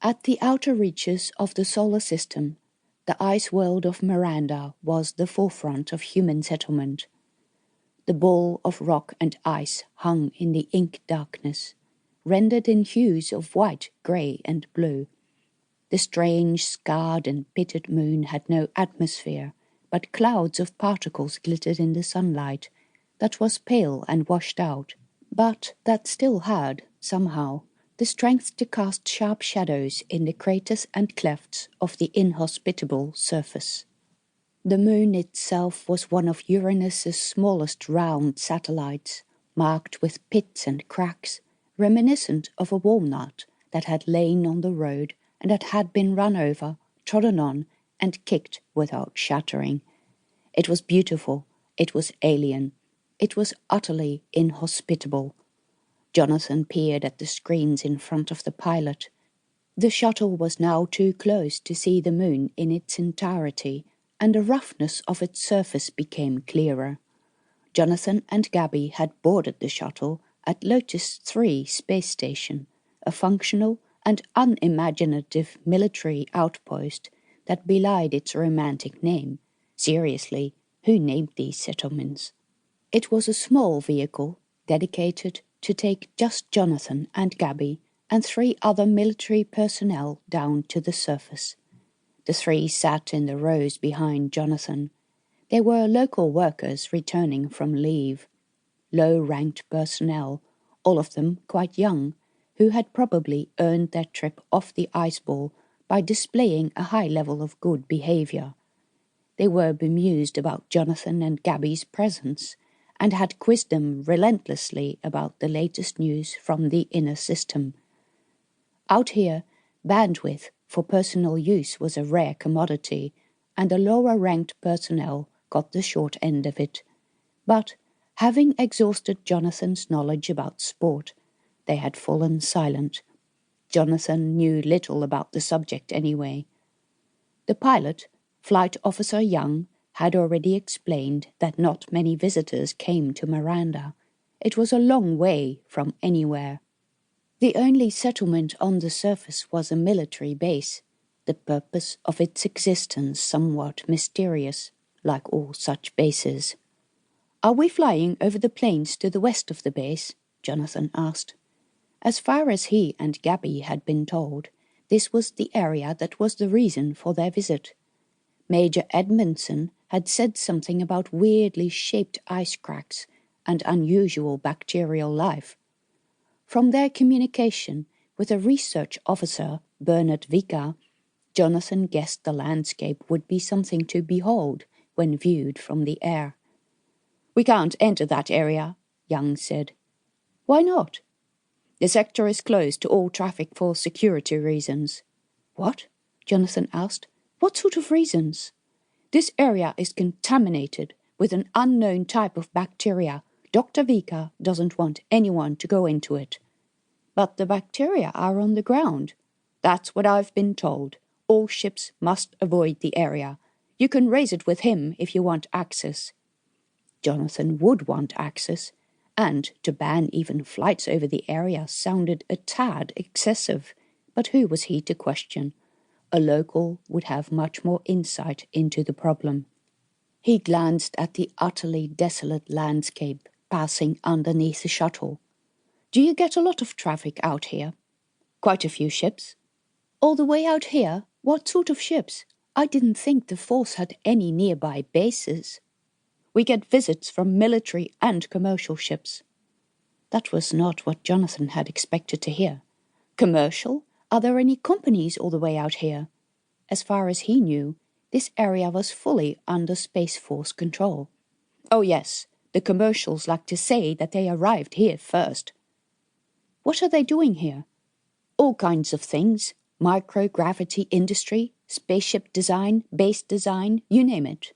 At the outer reaches of the solar system, the ice world of Miranda was the forefront of human settlement. The ball of rock and ice hung in the ink darkness, rendered in hues of white, grey and blue. The strange, scarred and pitted moon had no atmosphere, but clouds of particles glittered in the sunlight, that was pale and washed out, but that still had, somehow, the strength to cast sharp shadows in the craters and clefts of the inhospitable surface. The moon itself was one of Uranus's smallest round satellites, marked with pits and cracks, reminiscent of a walnut that had lain on the road and that had been run over, trodden on, and kicked without shattering. It was beautiful, it was alien, it was utterly inhospitable. Jonathan peered at the screens in front of the pilot. The shuttle was now too close to see the moon in its entirety, and the roughness of its surface became clearer. Jonathan and Gaby had boarded the shuttle at Lotus 3 space station, a functional and unimaginative military outpost that belied its romantic name. Seriously, who named these settlements? It was a small vehicle, dedicated to take just Jonathan and Gaby and 3 other military personnel down to the surface. The 3 sat in the rows behind Jonathan. They were local workers returning from leave. Low-ranked personnel, all of them quite young, who had probably earned their trip off the ice ball by displaying a high level of good behavior. They were bemused about Jonathan and Gaby's presence, and had quizzed them relentlessly about the latest news from the inner system. Out here, bandwidth for personal use was a rare commodity, and the lower-ranked personnel got the short end of it. But, having exhausted Jonathan's knowledge about sport, they had fallen silent. Jonathan knew little about the subject anyway. The pilot, Flight Officer Young, had already explained that not many visitors came to Miranda. It was a long way from anywhere. The only settlement on the surface was a military base, the purpose of its existence somewhat mysterious, like all such bases. "Are we flying over the plains to the west of the base?" Jonathan asked. As far as he and Gaby had been told, this was the area that was the reason for their visit. Major Edmondson had said something about weirdly shaped ice cracks and unusual bacterial life. From their communication with a research officer, Bernard Vika, Jonathan guessed the landscape would be something to behold when viewed from the air. "We can't enter that area," Young said. "Why not?" "The sector is closed to all traffic for security reasons." "What?" Jonathan asked. "What sort of reasons?" "This area is contaminated with an unknown type of bacteria. Dr. Vika doesn't want anyone to go into it." "But the bacteria are on the ground." "That's what I've been told. All ships must avoid the area. You can raise it with him if you want access." Jonathan would want access, and to ban even flights over the area sounded a tad excessive, but who was he to question? A local would have much more insight into the problem. He glanced at the utterly desolate landscape passing underneath the shuttle. "Do you get a lot of traffic out here?" "Quite a few ships." "All the way out here? What sort of ships? I didn't think the force had any nearby bases." "We get visits from military and commercial ships." That was not what Jonathan had expected to hear. "Commercial? Are there any companies all the way out here?" As far as he knew, this area was fully under Space Force control. "Oh yes, the commercials like to say that they arrived here first." "What are they doing here?" "All kinds of things. Microgravity industry, spaceship design, base design, you name it."